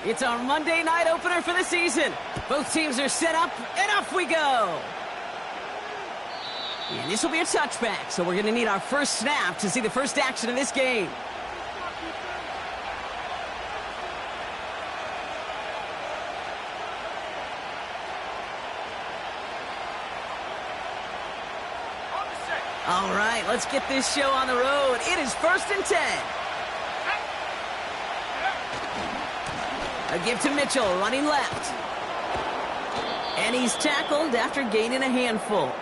It's our Monday night opener for the season. Both teams are set up, and off we go. And this will be a touchback, so we're going to need our first snap to see the first action of this game. All right, let's get this show on the road. It is 1st and 10. A give to Mitchell, running left. And he's tackled after gaining a handful.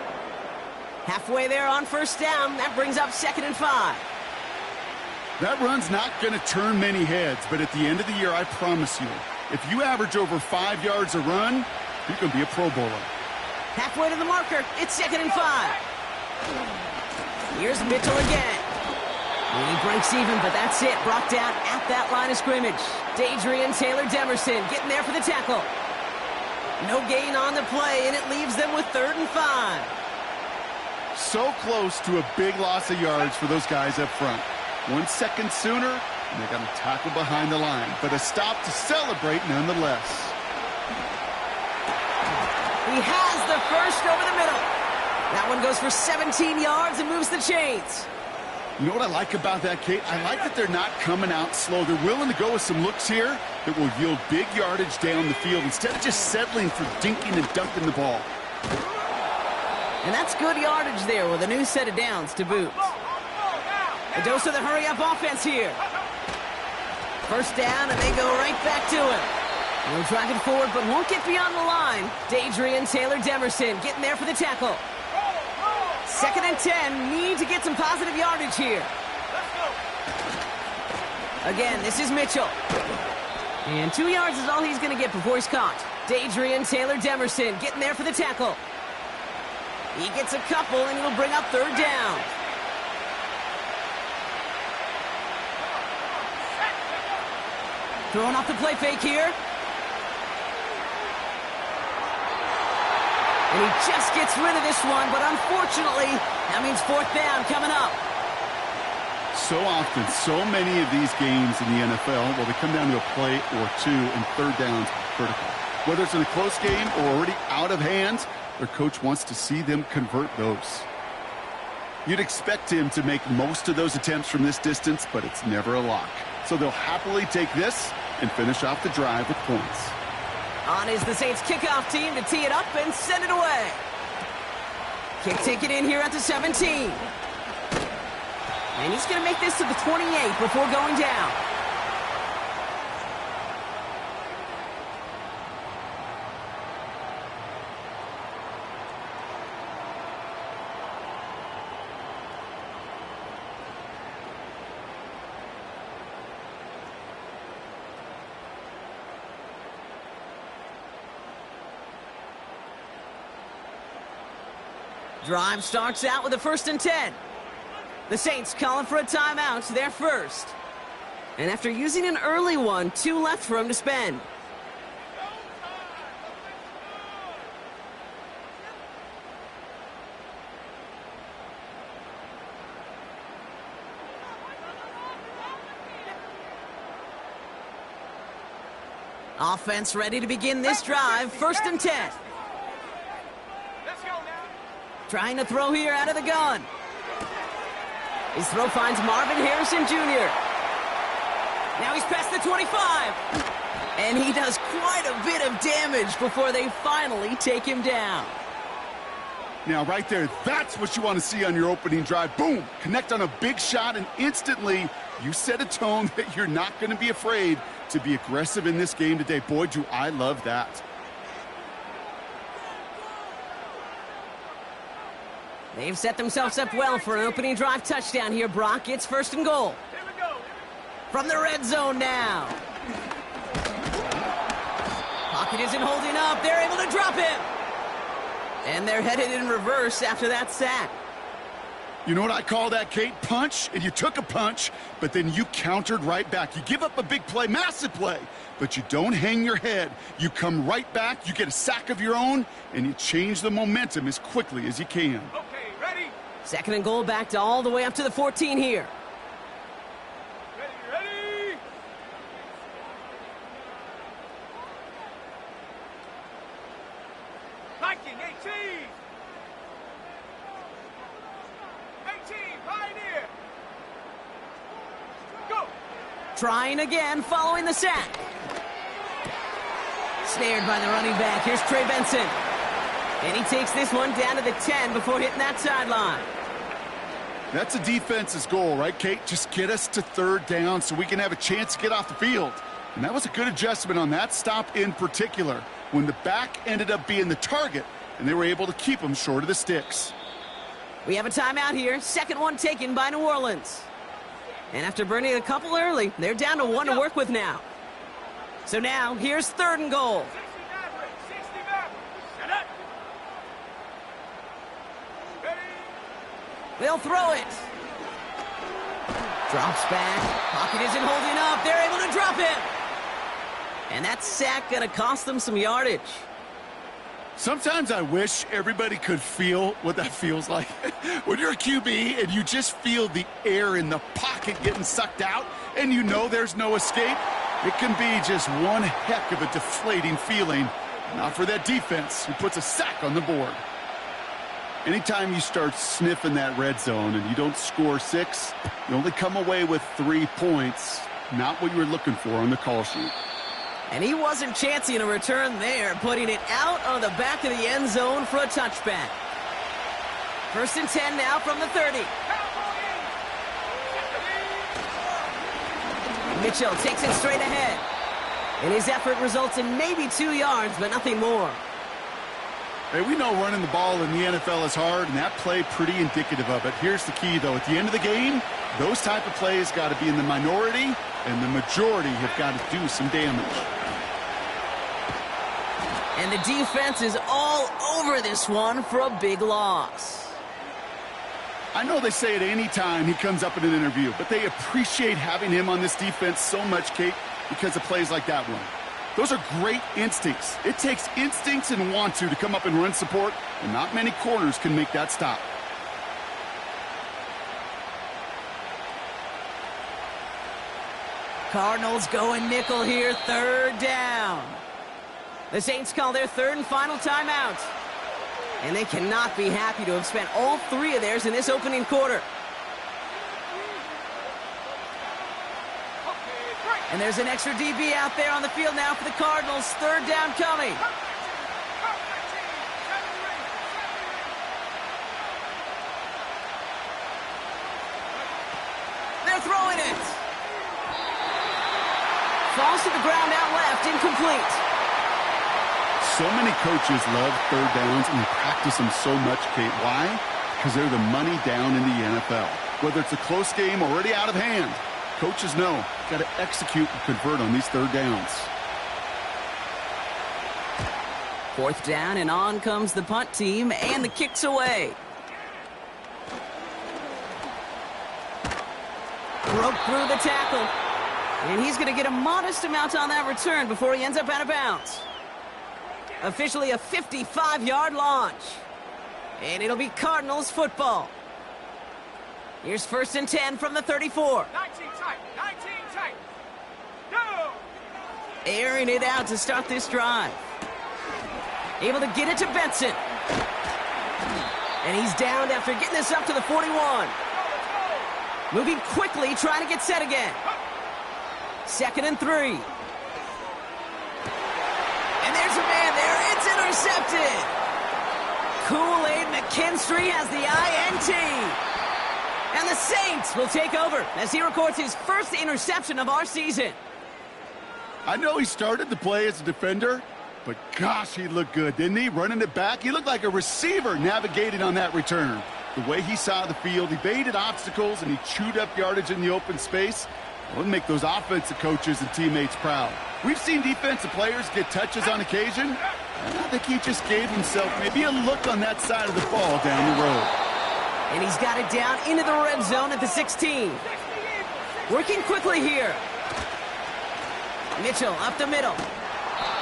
Halfway there on 1st down. That brings up 2nd and 5. That run's not going to turn many heads, but at the end of the year, I promise you, if you average over 5 yards a run, you're going to be a Pro Bowler. Halfway to the marker. It's 2nd and 5. Here's Mitchell again. He breaks even, but that's it. Brought down at that line of scrimmage. Dadrian Taylor-Demerson getting there for the tackle. No gain on the play, and it leaves them with 3rd and 5. So close to a big loss of yards for those guys up front. 1 second sooner, and they got a tackle behind the line. But a stop to celebrate nonetheless. He has the first over the middle. That one goes for 17 yards and moves the chains. You know what I like about that, Kate? I like that they're not coming out slow. They're willing to go with some looks here that will yield big yardage down the field instead of just settling for dinking and dunking the ball. And that's good yardage there with a new set of downs to boot. A dose of the hurry-up offense here. 1st down, and they go right back to him. He'll drive it forward, but won't get beyond the line. Dadrian Taylor-Demerson getting there for the tackle. 2nd and 10, need to get some positive yardage here. Again, this is Mitchell. And 2 yards is all he's going to get before he's caught. Dadrian Taylor-Demerson getting there for the tackle. He gets a couple, and it'll bring up 3rd down. Throwing off the play fake here. And he just gets rid of this one, but unfortunately, that means 4th down coming up. So often, so many of these games in the NFL, well, they come down to a play or two, and 3rd downs critical. Whether it's in a close game or already out of hands, their coach wants to see them convert those. You'd expect him to make most of those attempts from this distance, but it's never a lock. So they'll happily take this and finish off the drive with points. On is the Saints kickoff team to tee it up and send it away. Kick taken in here at the 17. And he's going to make this to the 28 before going down. Drive starts out with a 1st and 10. The Saints calling for a timeout. They're first. And after using an early one, 2 left for him to spend. Offense ready to begin this drive. 1st and 10. Trying to throw here out of the gun. His throw finds Marvin Harrison Jr. Now he's past the 25. And he does quite a bit of damage before they finally take him down. Now, right there, that's what you want to see on your opening drive. Boom! Connect on a big shot, and instantly you set a tone that you're not going to be afraid to be aggressive in this game today. Boy, do I love that. They've set themselves up well for an opening drive touchdown here, Brock. It's 1st and goal. From the red zone now. Pocket isn't holding up. They're able to drop him. And they're headed in reverse after that sack. You know what I call that, Kate? Punch, and you took a punch, but then you countered right back. You give up a big play, massive play, but you don't hang your head. You come right back, you get a sack of your own, and you change the momentum as quickly as you can. Okay, ready? 2nd and goal, backed all the way up to the 14 here. Ready? Trying again following the sack. Snared by the running back. Here's Trey Benson. And he takes this one down to the 10 before hitting that sideline. That's a defense's goal, right, Kate? Just get us to third down so we can have a chance to get off the field. And that was a good adjustment on that stop in particular, when the back ended up being the target, and they were able to keep him short of the sticks. We have a timeout here. Second one taken by New Orleans. And after burning a couple early, they're down to one to work with now. So now, here's third and goal. They'll throw it. Drops back. Pocket isn't holding up. They're able to drop it. And that sack going to cost them some yardage. Sometimes I wish everybody could feel what that feels like. When you're a QB and you just feel the air in the pocket getting sucked out and you know there's no escape, it can be just one heck of a deflating feeling. Not for that defense who puts a sack on the board. Anytime you start sniffing that red zone and you don't score 6, you only come away with 3 points. Not what you were looking for on the call sheet. And he wasn't chancing a return there, putting it out on the back of the end zone for a touchback. First and 10 now from the 30. Mitchell takes it straight ahead. And his effort results in maybe 2 yards, but nothing more. Hey, we know running the ball in the NFL is hard, and that play pretty indicative of it. Here's the key, though. At the end of the game, those type of plays got to be in the minority, and the majority have got to do some damage. And the defense is all over this one for a big loss. I know they say it any time he comes up in an interview, but they appreciate having him on this defense so much, Kate, because of plays like that one. Those are great instincts. It takes instincts and want to come up and run support, and not many corners can make that stop. Cardinals going nickel here, third down. The Saints call their third and final timeout. And they cannot be happy to have spent all 3 of theirs in this opening quarter. And there's an extra DB out there on the field now for the Cardinals. Third down coming. They're throwing it. Falls to the ground out left, incomplete. So many coaches love third downs and practice them so much, Kate. Why? Because they're the money down in the NFL. Whether it's a close game already out of hand, coaches know got to execute and convert on these third downs. Fourth down, and on comes the punt team, and the kick's away. Broke through the tackle. And he's going to get a modest amount on that return before he ends up out of bounds. Officially a 55-yard launch. And it'll be Cardinals football. Here's first and 10 from the 34. 19 tight. Go! Airing it out to start this drive. Able to get it to Benson. And he's downed after getting this up to the 41. Moving quickly, trying to get set again. Second and 3. And there's a man there. It's intercepted. Kool-Aid McKinstry has the INT. And the Saints will take over as he records his first interception of our season. I know he started the play as a defender, but gosh, he looked good, didn't he? Running it back, he looked like a receiver navigating on that return. The way he saw the field, he baited obstacles, and he chewed up yardage in the open space. It would make those offensive coaches and teammates proud. We've seen defensive players get touches on occasion. I think he just gave himself maybe a look on that side of the ball down the road. And he's got it down into the red zone at the 16. Working quickly here. Mitchell up the middle.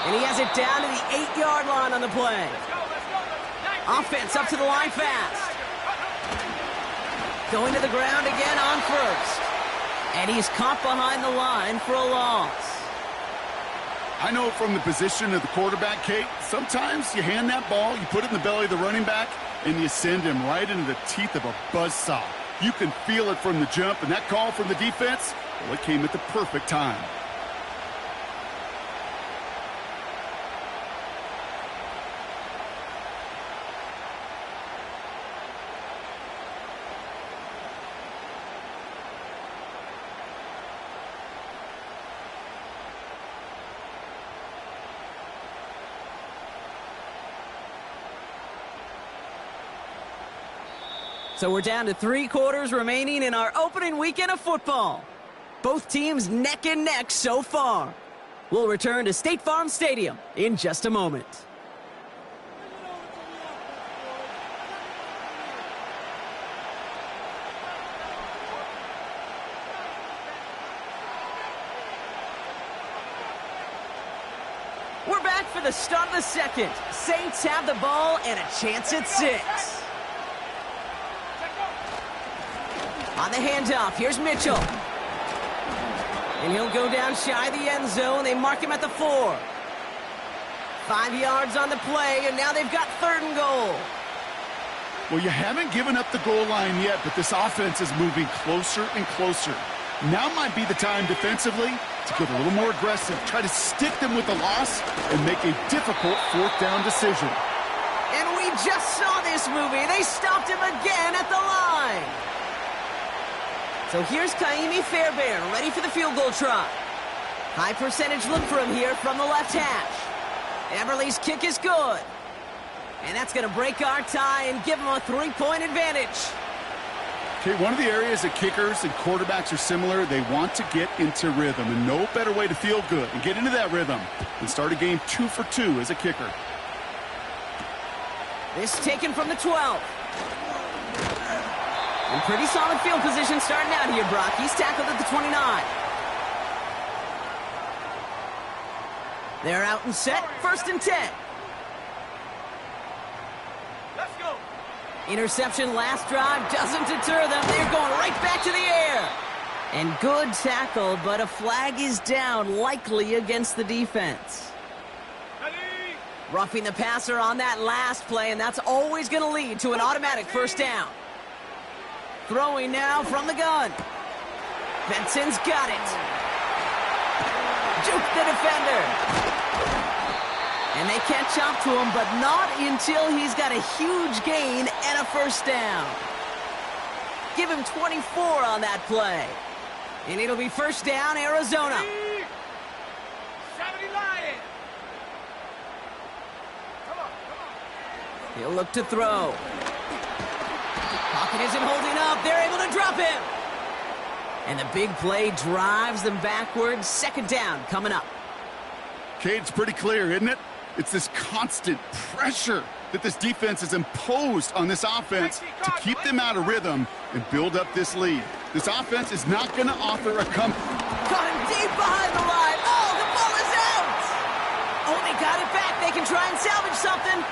And he has it down to the 8-yard line on the play. Offense up to the line fast. Going to the ground again on first. And he's caught behind the line for a loss. I know from the position of the quarterback, Kate, sometimes you hand that ball, you put it in the belly of the running back, and you send him right into the teeth of a buzzsaw. You can feel it from the jump, and that call from the defense, well, it came at the perfect time. So we're down to 3 quarters remaining in our opening weekend of football. Both teams neck and neck so far. We'll return to State Farm Stadium in just a moment. We're back for the start of the second. Saints have the ball and a chance at 6. On the handoff, here's Mitchell. And he'll go down shy of the end zone. They mark him at the 4. 5 yards on the play, and now they've got 3rd and goal. Well, you haven't given up the goal line yet, but this offense is moving closer and closer. Now might be the time defensively to get a little more aggressive, try to stick them with the loss, and make a difficult 4th down decision. And we just saw this movie. They stopped him again at the line. So here's Kaimi Fairbairn, ready for the field goal try. High percentage look for him here from the left hash. Everly's kick is good. And that's going to break our tie and give him a 3-point advantage. Okay, one of the areas that kickers and quarterbacks are similar, they want to get into rhythm. And no better way to feel good and get into that rhythm than start a game 2 for 2 as a kicker. This taken from the 12. And pretty solid field position starting out here, Brock. He's tackled at the 29. They're out and set. 1st and 10. Let's go. Interception last drive doesn't deter them. They're going right back to the air. And good tackle, but a flag is down, likely against the defense. Ready. Roughing the passer on that last play, and that's always going to lead to an automatic 1st down. Throwing now from the gun. Benson's got it. Juke the defender. And they catch up to him, but not until he's got a huge gain and a 1st down. Give him 24 on that play. And it'll be 1st down, Arizona. 70 Lions. Come on. He'll look to throw. Pocket isn't holding up. They're able to drop him. And the big play drives them backwards. 2nd down coming up. Okay, it's pretty clear, isn't it? It's this constant pressure that this defense has imposed on this offense to keep them out of rhythm and build up this lead. This offense is not going to offer a comeback. Got him deep behind the line. Oh, the ball is out. Oh, they got it back. They can try and salvage something.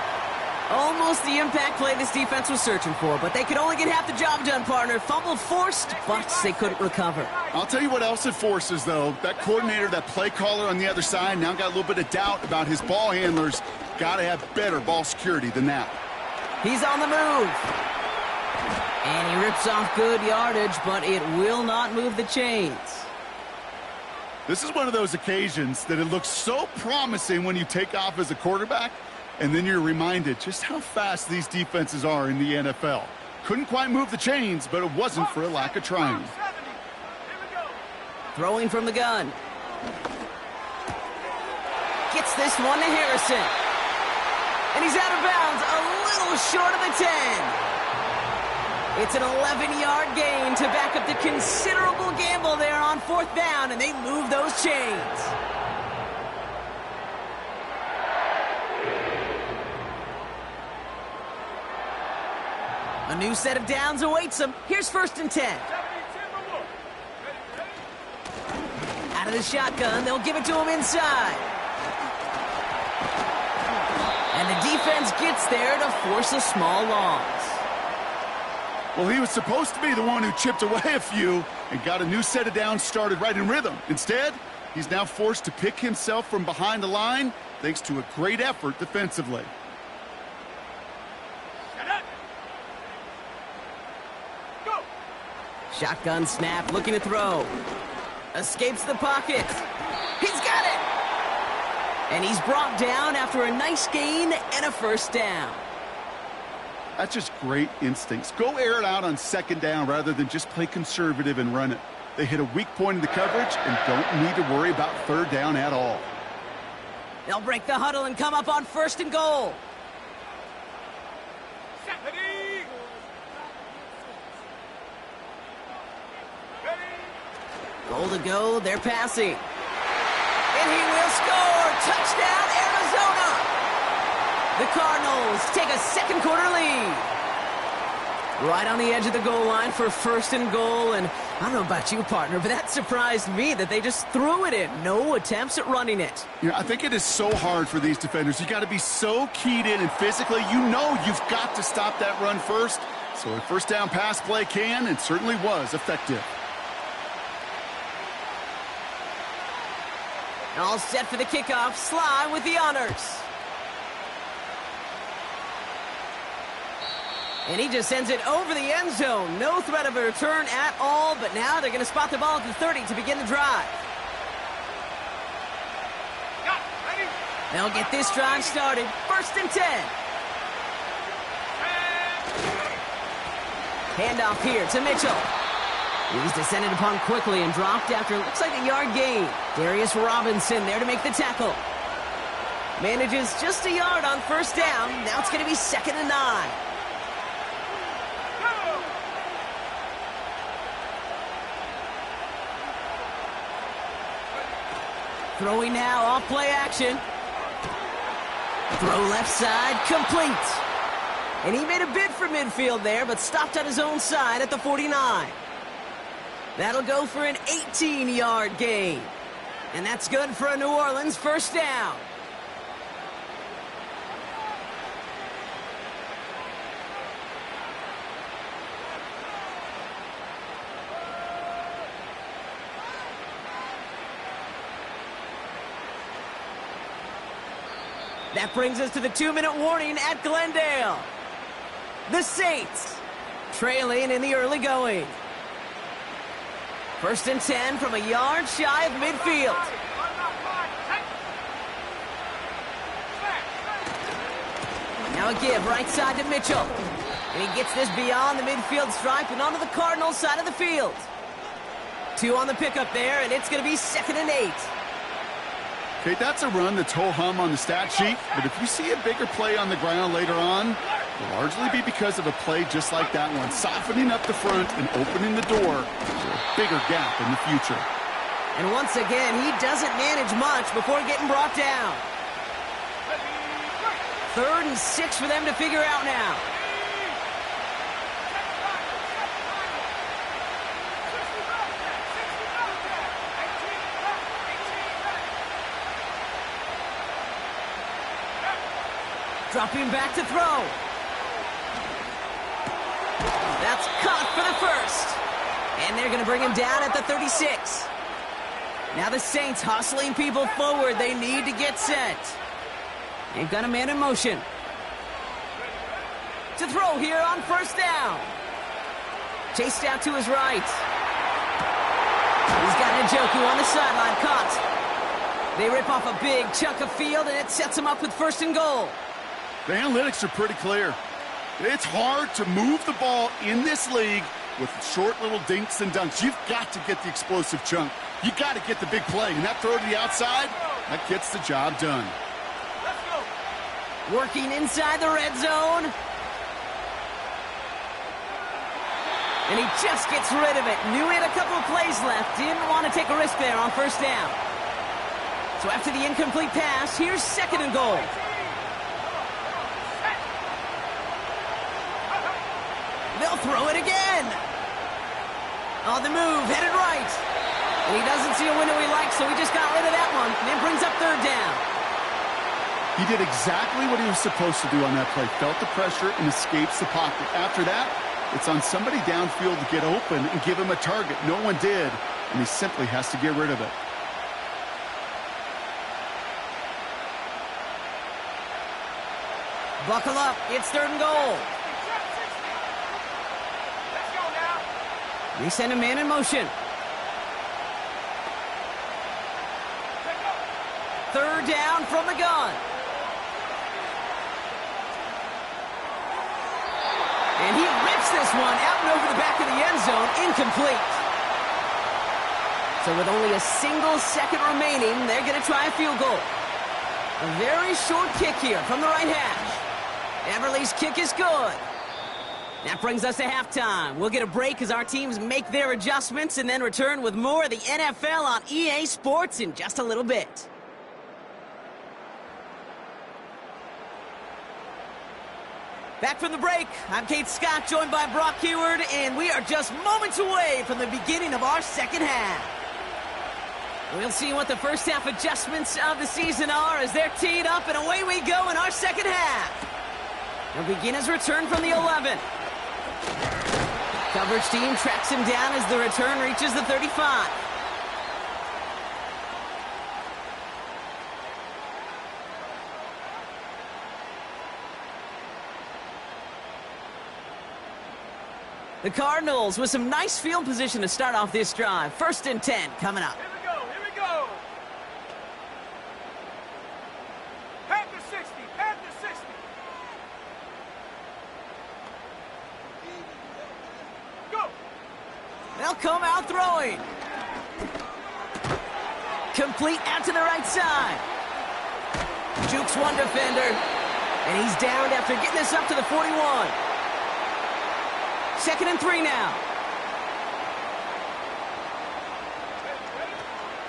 Almost the impact play this defense was searching for, but they could only get half the job done, partner. Fumble forced, but they couldn't recover. I'll tell you what else it forces, though. That coordinator, that play caller on the other side, now got a little bit of doubt about his ball handlers. Got to have better ball security than that. He's on the move. And he rips off good yardage, but it will not move the chains. This is one of those occasions that it looks so promising when you take off as a quarterback, and then you're reminded just how fast these defenses are in the NFL. Couldn't quite move the chains, but it wasn't for a lack of trying. Throwing from the gun. Gets this one to Harrison. And he's out of bounds, a little short of the 10. It's an 11-yard gain to back up the considerable gamble there on 4th down, and they move those chains. A new set of downs awaits them. Here's 1st and 10. Out of the shotgun, they'll give it to him inside. And the defense gets there to force a small loss. Well, he was supposed to be the one who chipped away a few and got a new set of downs started right in rhythm. Instead, he's now forced to pick himself from behind the line thanks to a great effort defensively. Shotgun snap, looking to throw. Escapes the pocket. He's got it! And he's brought down after a nice gain and a first down. That's just great instincts. Go air it out on second down rather than just play conservative and run it. They hit a weak point in the coverage and don't need to worry about third down at all. They'll break the huddle and come up on first and goal. Ready? Goal to go, they're passing. And he will score! Touchdown, Arizona! The Cardinals take a second quarter lead. Right on the edge of the goal line for first and goal, and I don't know about you, partner, but that surprised me that they just threw it in. No attempts at running it. I think it is so hard for these defenders. You got to be so keyed in and physically, you've got to stop that run first. So a first down pass play can and certainly was effective. All set for the kickoff. Sly with the honors. And he just sends it over the end zone. No threat of a return at all, but now they're going to spot the ball at the 30 to begin the drive. Got it. Ready? They'll get this drive started. First and 10. Handoff here to Mitchell. He's descended upon quickly and dropped after it looks like a yard gain. Darius Robinson there to make the tackle. Manages just a yard on first down. Now it's going to be 2nd and 9. Throwing now, off play action. Throw left side, complete. And he made a bid for midfield there, but stopped on his own side at the 49. That'll go for an 18-yard gain. And that's good for a New Orleans first down. That brings us to the 2-minute warning at Glendale. The Saints trailing in the early going. First and 10 from a yard shy of midfield. Now a give right side to Mitchell. And he gets this beyond the midfield stripe and onto the Cardinals side of the field. 2 on the pickup there, and it's going to be 2nd and 8. Okay, that's a run that's ho-hum on the stat sheet, but if you see a bigger play on the ground later on, it'll largely be because of a play just like that one, softening up the front and opening the door for a bigger gap in the future. And once again, he doesn't manage much before getting brought down. 3rd and 6 for them to figure out now. Dropping back to throw. That's caught for the first. And they're going to bring him down at the 36. Now the Saints hustling people forward. They need to get set. They've got a man in motion. To throw here on first down. Chased out to his right. He's got Njoku on the sideline. Caught. They rip off a big chunk of field, and it sets him up with first and goal. The analytics are pretty clear. It's hard to move the ball in this league with short little dinks and dunks. You've got to get the explosive chunk. You got to get the big play. And that throw to the outside, that gets the job done. Let's go. Working inside the red zone. And he just gets rid of it. Knew he had a couple of plays left. Didn't want to take a risk there on first down. So after the incomplete pass, here's 2nd and goal. They'll throw it again. On the move, headed right. And he doesn't see a window he likes, so he just got rid of that one. And then brings up 3rd down. He did exactly what he was supposed to do on that play. Felt the pressure and escapes the pocket. After that, it's on somebody downfield to get open and give him a target. No one did, and he simply has to get rid of it. Buckle up. It's 3rd and goal. They send a man in motion. Third down from the gun. And he rips this one out and over the back of the end zone, incomplete. So with only a single second remaining, they're going to try a field goal. A very short kick here from the right hash. Everly's kick is good. That brings us to halftime. We'll get a break as our teams make their adjustments and then return with more of the NFL on EA Sports in just a little bit. Back from the break, I'm Kate Scott, joined by Brock Huard, and we are just moments away from the beginning of our second half. We'll see what the first half adjustments of the season are as they're teed up, and away we go in our second half. We'll begin his return from the 11. Coverage team tracks him down as the return reaches the 35. The Cardinals with some nice field position to start off this drive. 1st and 10 coming up. Here we go, here we go. Panther 60, Panther 60. Go. They'll come out throwing. Complete out to the right side. Jukes one defender. And he's downed after getting this up to the 41. 2nd and 3 now.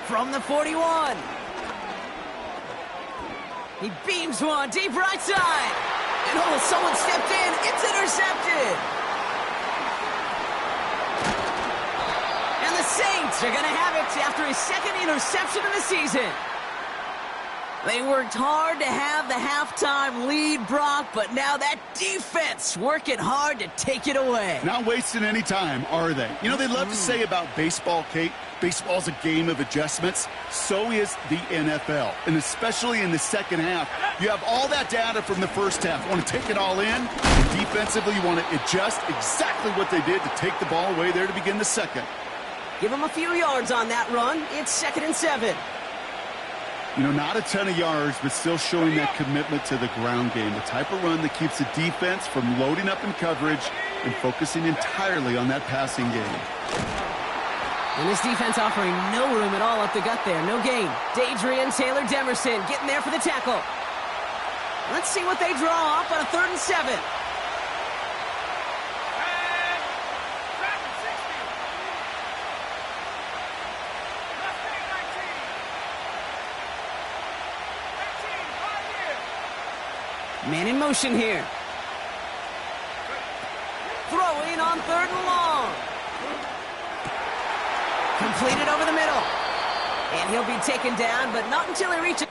From the 41. He beams one deep right side. And oh, someone stepped in. It's intercepted. And the Saints are going to have it after his 2nd interception of the season. They worked hard to have the halftime lead, Brock, but now that defense working hard to take it away. Not wasting any time, are they? You know, they love to say about baseball, Kate, baseball's a game of adjustments. So is the NFL, and especially in the second half. You have all that data from the first half. You want to take it all in, and defensively you want to adjust exactly what they did to take the ball away there to begin the second. Give them a few yards on that run. It's 2nd and 7. You know, not a ton of yards, but still showing that commitment to the ground game. The type of run that keeps the defense from loading up in coverage and focusing entirely on that passing game. And this defense offering no room at all up the gut there. No gain. Dadrian Taylor-Demerson getting there for the tackle. Let's see what they draw up on a 3rd and 7. Man in motion here. Throwing on 3rd and long. Completed over the middle. And he'll be taken down, but not until he reaches...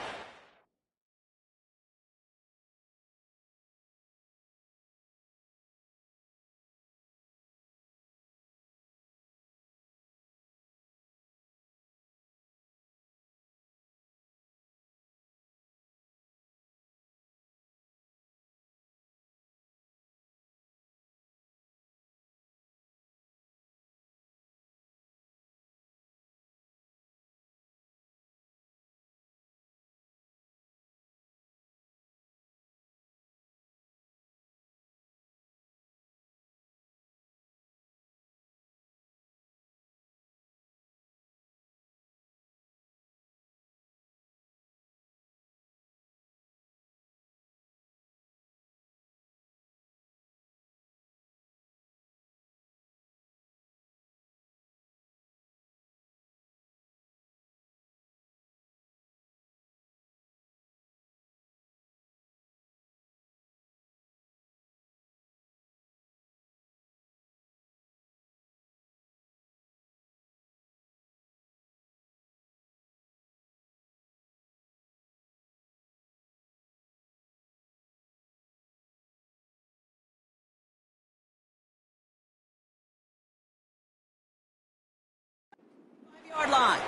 Yard line.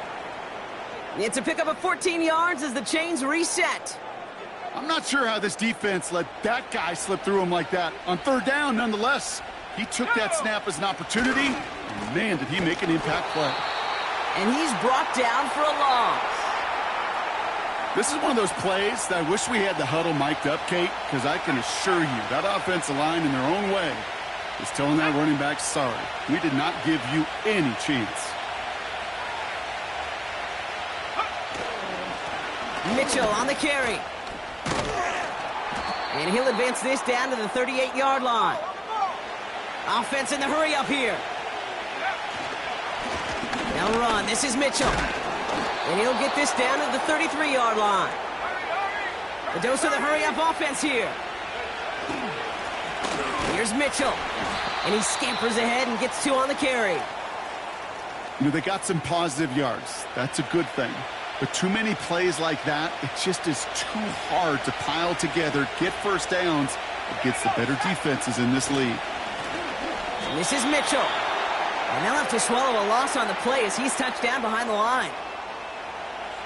It's a pickup of 14 yards as the chains reset. I'm not sure how this defense let that guy slip through him like that. On 3rd down, nonetheless, He took that snap as an opportunity, and man, did he make an impact play. And he's brought down for a loss. This is one of those plays that I wish we had the huddle mic'd up, Kate, because I can assure you that offensive line in their own way is telling that running back, sorry, we did not give you any chance. Mitchell on the carry. And he'll advance this down to the 38-yard line. Offense in the hurry up here. Now run. This is Mitchell. And he'll get this down to the 33-yard line. A dose of the hurry up offense here. Here's Mitchell. And he scampers ahead and gets 2 on the carry. You know, they got some positive yards. That's a good thing. But too many plays like that, it just is too hard to pile together, get first downs against the better defenses in this league. And this is Mitchell. And they'll have to swallow a loss on the play as he's touched down behind the line.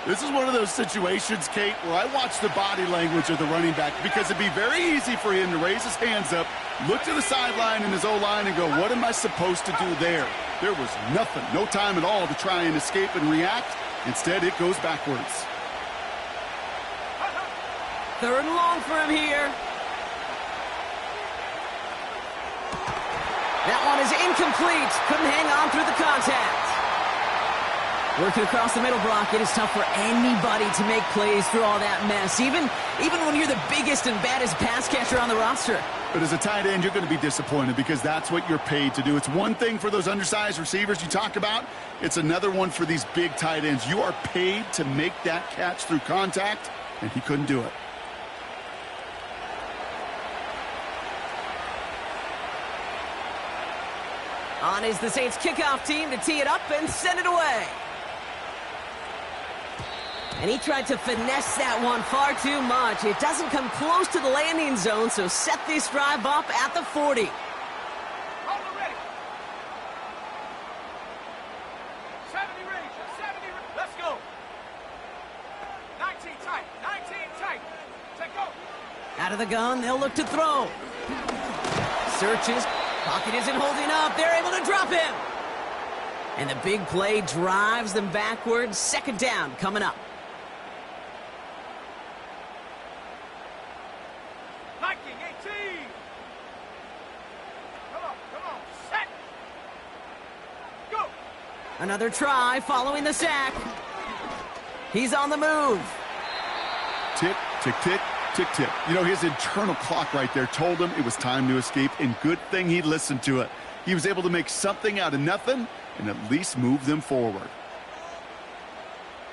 This is one of those situations, Kate, where I watch the body language of the running back because it'd be very easy for him to raise his hands up, look to the sideline in his O-line and go, what am I supposed to do there? There was nothing, no time at all to try and escape and react. Instead, it goes backwards. 3rd and long for him here. That one is incomplete. Couldn't hang on through the contact. Working across the middle, Brock, it is tough for anybody to make plays through all that mess, even when you're the biggest and baddest pass catcher on the roster. But as a tight end, you're going to be disappointed because that's what you're paid to do. It's one thing for those undersized receivers you talk about. It's another one for these big tight ends. You are paid to make that catch through contact, and he couldn't do it. On is the Saints kickoff team to tee it up and send it away. And he tried to finesse that one far too much. It doesn't come close to the landing zone, so set this drive up at the 40. Hold it ready. 70 Rangers, 70. Let's go. 19 tight, 19 tight. Take go. Out of the gun, they'll look to throw. Searches. Pocket isn't holding up. They're able to drop him. And the big play drives them backwards. 2nd down coming up. Viking 18. Come on, set. Go. Another try following the sack. He's on the move. Tick, tick, tick, tick, tick. You know, his internal clock right there told him it was time to escape, and good thing he listened to it. He was able to make something out of nothing and at least move them forward.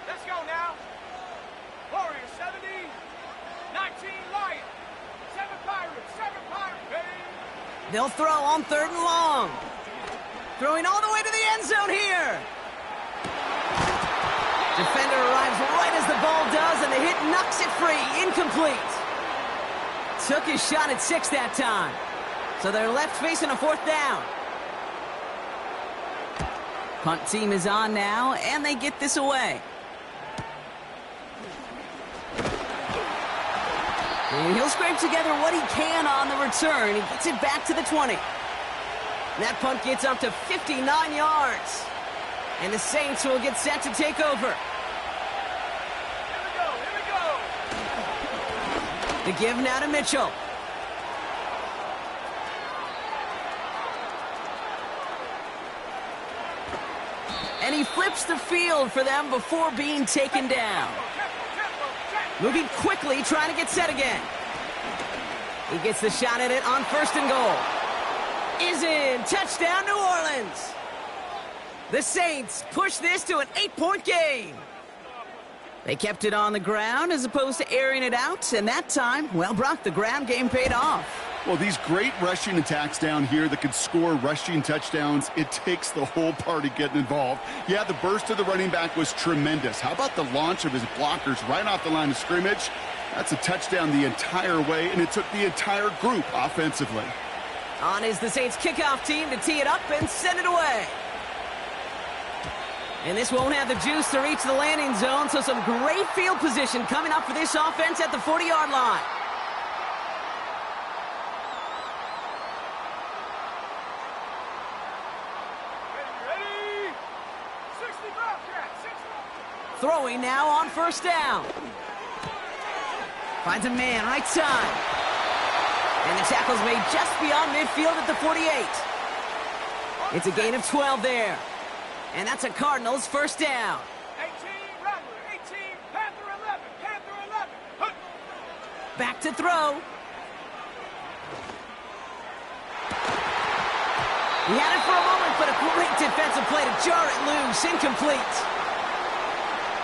Let's go now. Warriors 70. 19 Lions. 7 Pirates. 7 Pirates. Hey. They'll throw on 3rd and long. Throwing all the way to the end zone here. Defender arrives right as the ball does, and the hit knocks it free. Incomplete. Took his shot at 6 that time. So they're left facing a 4th down. Punt team is on now, and they get this away. And he'll scrape together what he can on the return. He gets it back to the 20. That punt gets up to 59 yards. And the Saints will get set to take over. Here we go. The give now to Mitchell. And he flips the field for them before being taken down. Moving quickly, trying to get set again. He gets the shot at it on 1st and goal. Is in. Touchdown, New Orleans. The Saints push this to an 8-point game. They kept it on the ground as opposed to airing it out, and that time, well, Brock, the ground game paid off. Well, these great rushing attacks down here that could score rushing touchdowns, it takes the whole party getting involved. Yeah, the burst of the running back was tremendous. How about the launch of his blockers right off the line of scrimmage? That's a touchdown the entire way, and it took the entire group offensively. On is the Saints kickoff team to tee it up and send it away. And this won't have the juice to reach the landing zone, so some great field position coming up for this offense at the 40-yard line. Throwing now on first down. Finds a man, right side. And the tackle's made just beyond midfield at the 48. It's a gain of 12 there. And that's a Cardinals first down. 18, Rattler, 18, Panther 11, Panther 11. Huh. Back to throw. He had it for a moment, but a great defensive play to jar it loose. Incomplete.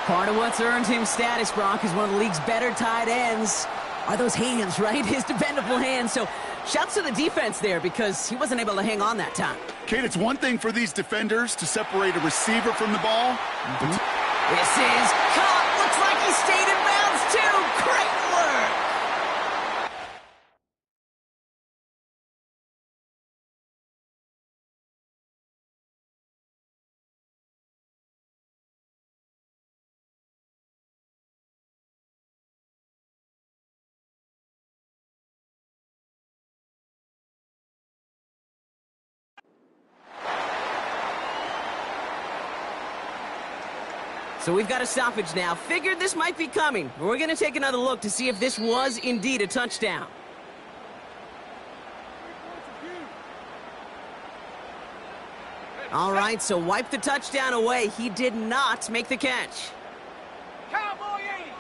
Part of what's earned him status, Brock, is one of the league's better tight ends. Are those hands, right? His dependable hands. So shouts to the defense there because he wasn't able to hang on that time. Kate, it's one thing for these defenders to separate a receiver from the ball. This is caught. Looks like he stayed in bounds, too. Great work. So we've got a stoppage now. Figured this might be coming. We're going to take another look to see if this was indeed a touchdown. All right, so wipe the touchdown away. He did not make the catch. Cowboy 80.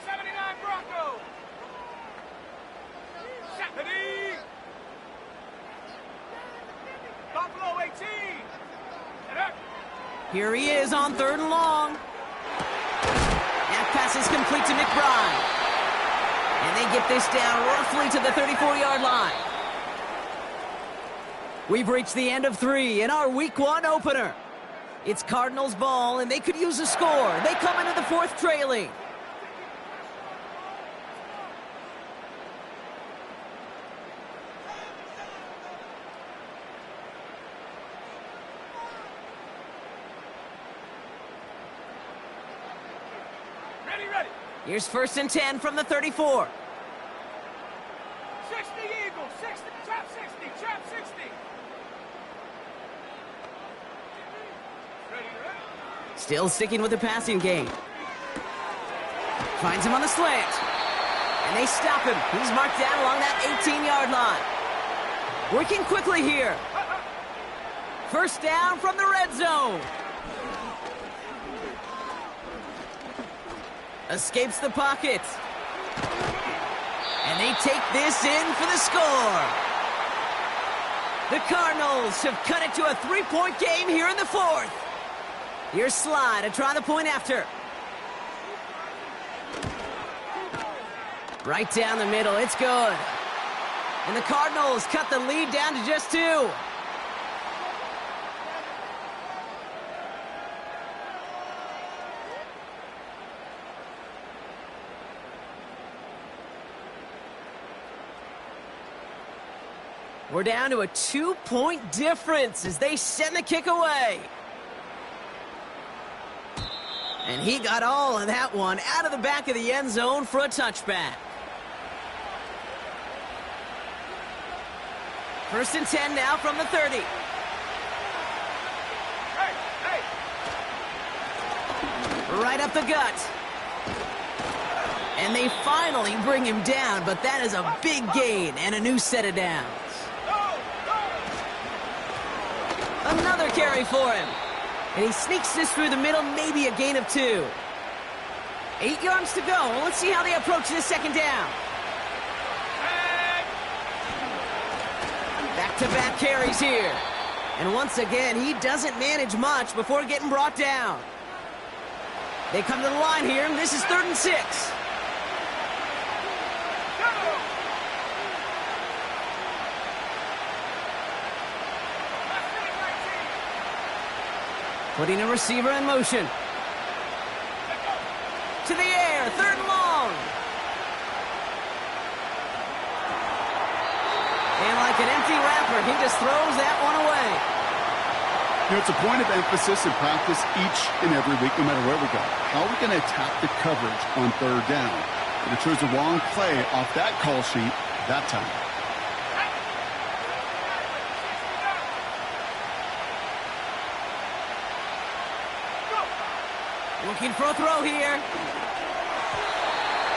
79 Bronco. 70. Buffalo 18. And up. Here he is on 3rd and long. That pass is complete to McBride. And they get this down roughly to the 34-yard line. We've reached the end of 3 in our Week 1 opener. It's Cardinals ball, and they could use a score. They come into the 4th trailing. Ready. Here's 1st and 10 from the 34. 60 Eagles, 60, trap 60, trap 60. Ready. Still sticking with the passing game. Finds him on the slant. And they stop him. He's marked down along that 18-yard line. Working quickly here. 1st down from the red zone. Escapes the pocket. And they take this in for the score. The Cardinals have cut it to a 3-point game here in the 4th. Here's Sly to try the point after. Right down the middle, it's good. And the Cardinals cut the lead down to just 2. We're down to a 2-point difference as they send the kick away. And he got all of that one out of the back of the end zone for a touchback. 1st and 10 now from the 30. Hey. Right up the gut. And they finally bring him down, but that is a big gain and a new set of downs. Another carry for him. And he sneaks this through the middle, maybe a gain of 2. 8 yards to go. Let's see how they approach this 2nd down. Back-to-back carries here. And once again, he doesn't manage much before getting brought down. They come to the line here, and this is 3rd and 6. Putting a receiver in motion. To the air, 3rd and long. And like an empty wrapper, he just throws that one away. You know, it's a point of emphasis in practice each and every week, no matter where we go. How are we going to attack the coverage on 3rd down? But it chose the wrong play off that call sheet that time. Looking for a throw here.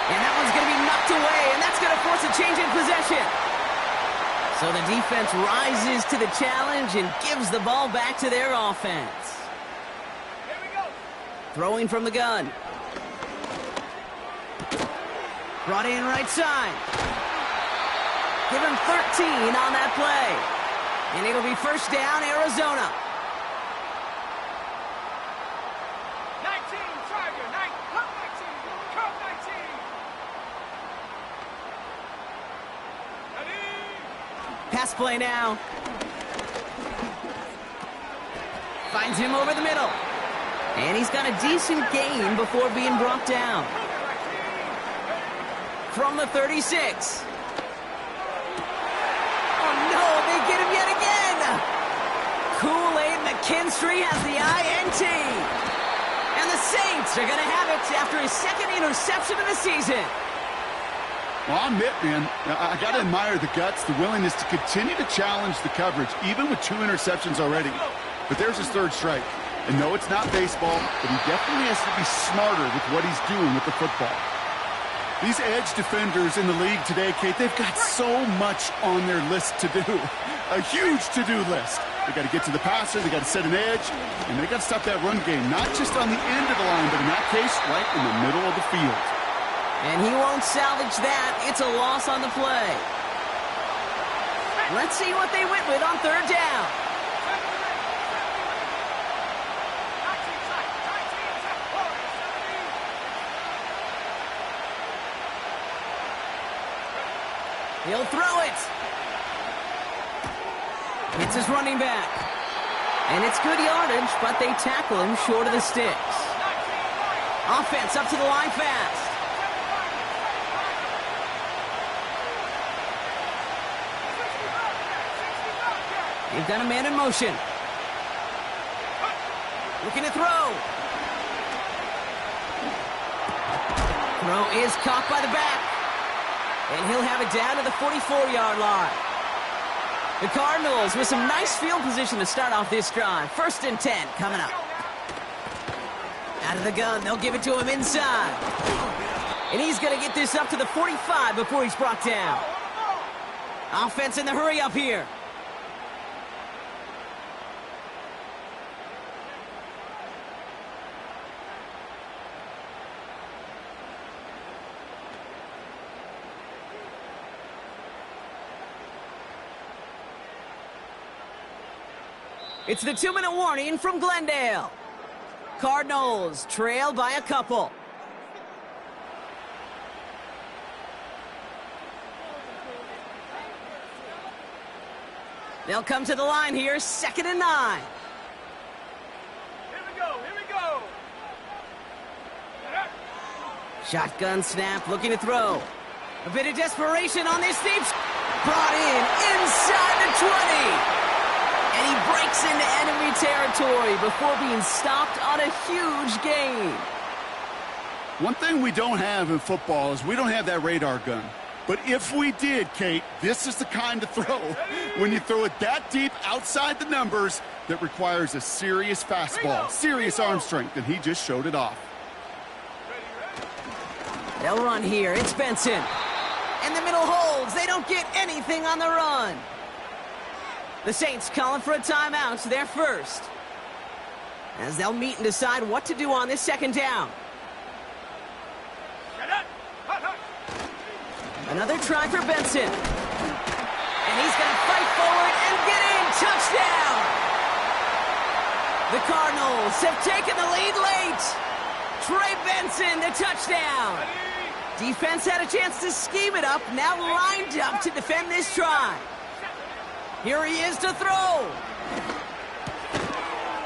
And that one's going to be knocked away, and that's going to force a change in possession. So the defense rises to the challenge and gives the ball back to their offense. Here we go. Throwing from the gun. Brought in right side. Give him 13 on that play. And it'll be first down, Arizona. 19, Tiger, 19, come 19. Ready? Pass play now. Finds him over the middle. And he's got a decent gain before being brought down. From the 36. Oh no, they get him yet again. Kool-Aid McKinstry has the INT. And the Saints are going to have it after his second interception of the season. Well, I'll admit, man, I got to admire the guts, the willingness to continue to challenge the coverage, even with 2 interceptions already. But there's his 3rd strike. And no, it's not baseball, but he definitely has to be smarter with what he's doing with the football. These edge defenders in the league today, Kate, they've got so much on their list to do. A huge to-do list. They got to get to the passer, they got to set an edge, and they got to stop that run game, not just on the end of the line, but in that case, right in the middle of the field. And he won't salvage that. It's a loss on the play. Let's see what they went with on 3rd down. He'll throw it. It's his running back. And it's good yardage, but they tackle him short of the sticks. Offense up to the line fast. They've got a man in motion. Looking to throw. Throw is caught by the back. And he'll have it down to the 44-yard line. The Cardinals with some nice field position to start off this drive. 1st and 10 coming up. Out of the gun, they'll give it to him inside. And he's going to get this up to the 45 before he's brought down. Offense in the hurry up here. It's the 2-minute warning from Glendale. Cardinals trail by a couple. They'll come to the line here, 2nd and 9. Here we go, here we go. Shotgun snap, looking to throw. A bit of desperation on this deep. Brought in inside the 20. And he breaks into enemy territory before being stopped on a huge gain. One thing we don't have in football is we don't have that radar gun. But if we did, Kate, this is the kind of throw. When you throw it that deep outside the numbers, that requires a serious fastball, serious arm strength, and he just showed it off. They'll run here. It's Benson. And the middle holds. They don't get anything on the run. The Saints calling for a timeout, so they're first. As they'll meet and decide what to do on this 2nd down. Another try for Benson. And he's going to fight forward and get in. Touchdown! The Cardinals have taken the lead late. Trey Benson, the touchdown. Defense had a chance to scheme it up, now lined up to defend this try. Here he is to throw.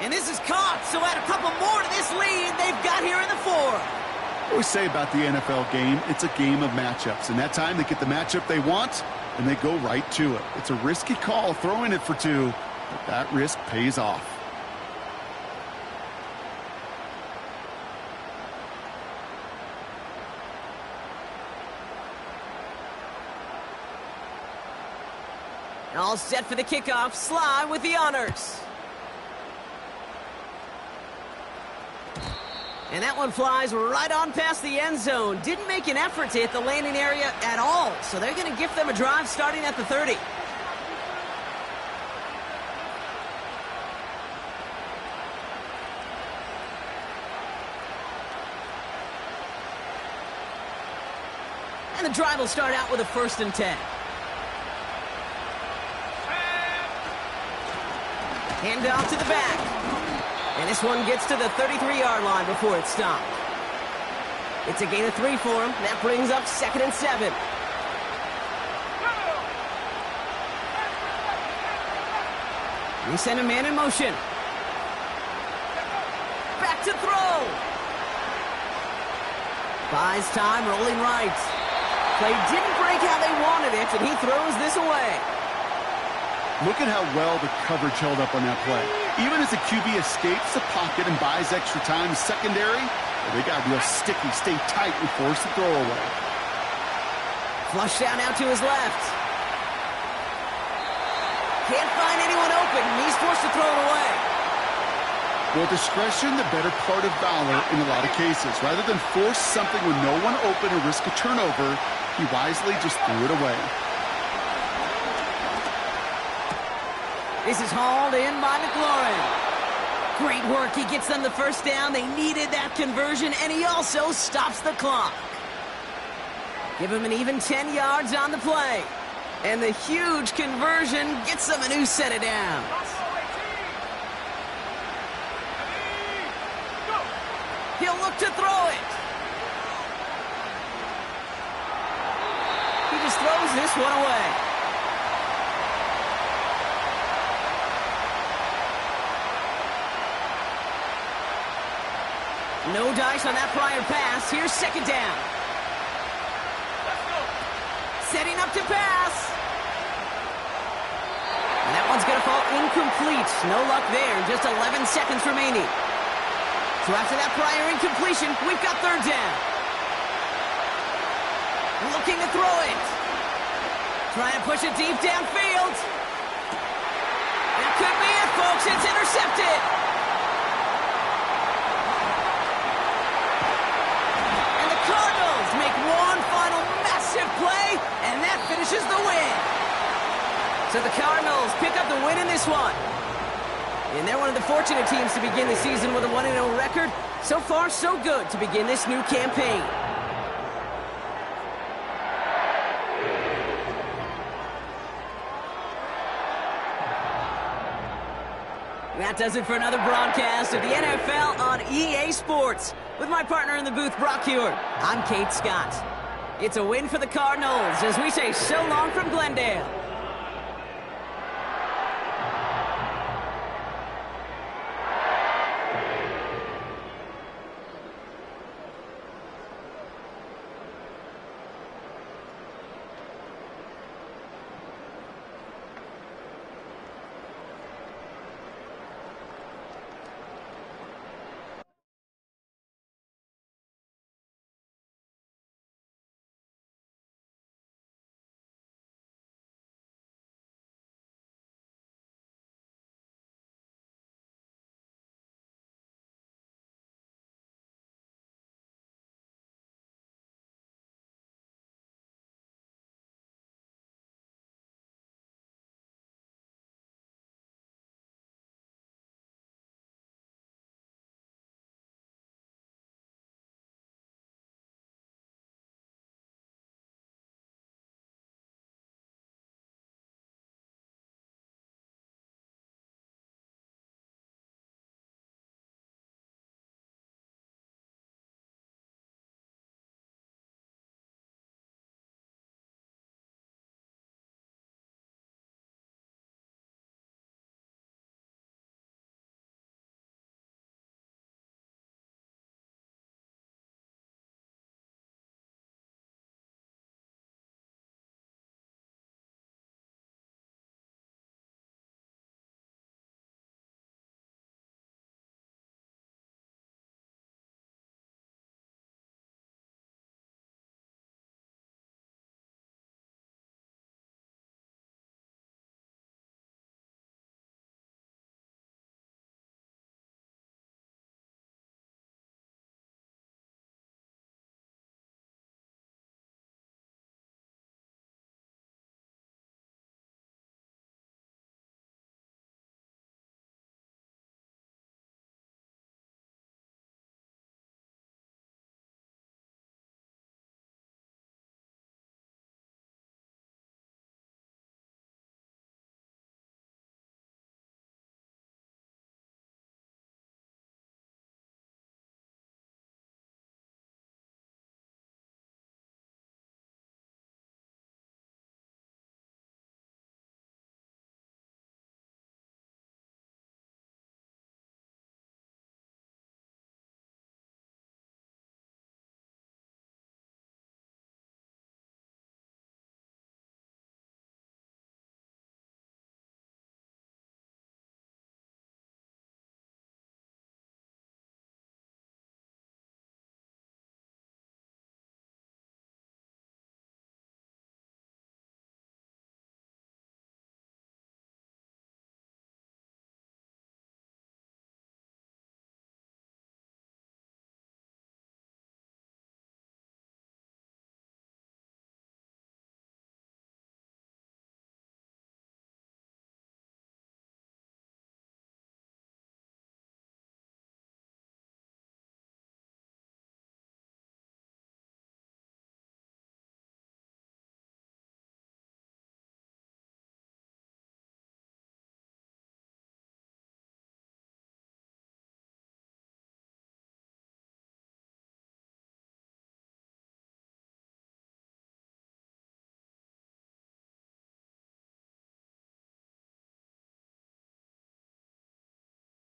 And this is caught, so add a couple more to this lead they've got here in the 4th. What we say about the NFL game, it's a game of matchups. And that time they get the matchup they want, and they go right to it. It's a risky call throwing it for 2, but that risk pays off. All set for the kickoff. Sly with the honors. And that one flies right on past the end zone. Didn't make an effort to hit the landing area at all. So they're going to gift them a drive starting at the 30. And the drive will start out with a 1st and 10. Hand off to the back. And this one gets to the 33-yard line before it's stopped. It's a gain of 3 for him. That brings up 2nd and 7. We send a man in motion. Back to throw. Buys time, rolling right. Play didn't break how they wanted it, and he throws this away. Look at how well the coverage held up on that play. Even as the QB escapes the pocket and buys extra time, secondary, they got real sticky, stay tight, and force the throw away. Flush down out to his left. Can't find anyone open, and he's forced to throw it away. Well, discretion, the better part of valor in a lot of cases. Rather than force something with no one open and risk a turnover, he wisely just threw it away. This is hauled in by McLaurin. Great work. He gets them the 1st down. They needed that conversion, and he also stops the clock. Give him an even 10 yards on the play. And the huge conversion gets them a new set of downs. He'll look to throw it. He just throws this one away. No dice on that prior pass. Here's 2nd down. Setting up to pass. And that one's going to fall incomplete. No luck there. Just 11 seconds remaining. So after that prior incompletion, we've got 3rd down. Looking to throw it. Trying to push it deep downfield. That could be it, folks. It's intercepted. Cardinals make one final massive play, and that finishes the win. So the Cardinals pick up the win in this one. And they're one of the fortunate teams to begin the season with a 1-0 record. So far, so good to begin this new campaign. That does it for another broadcast of the NFL on EA Sports. With my partner in the booth, Brock Huard, I'm Kate Scott. It's a win for the Cardinals as we say so long from Glendale.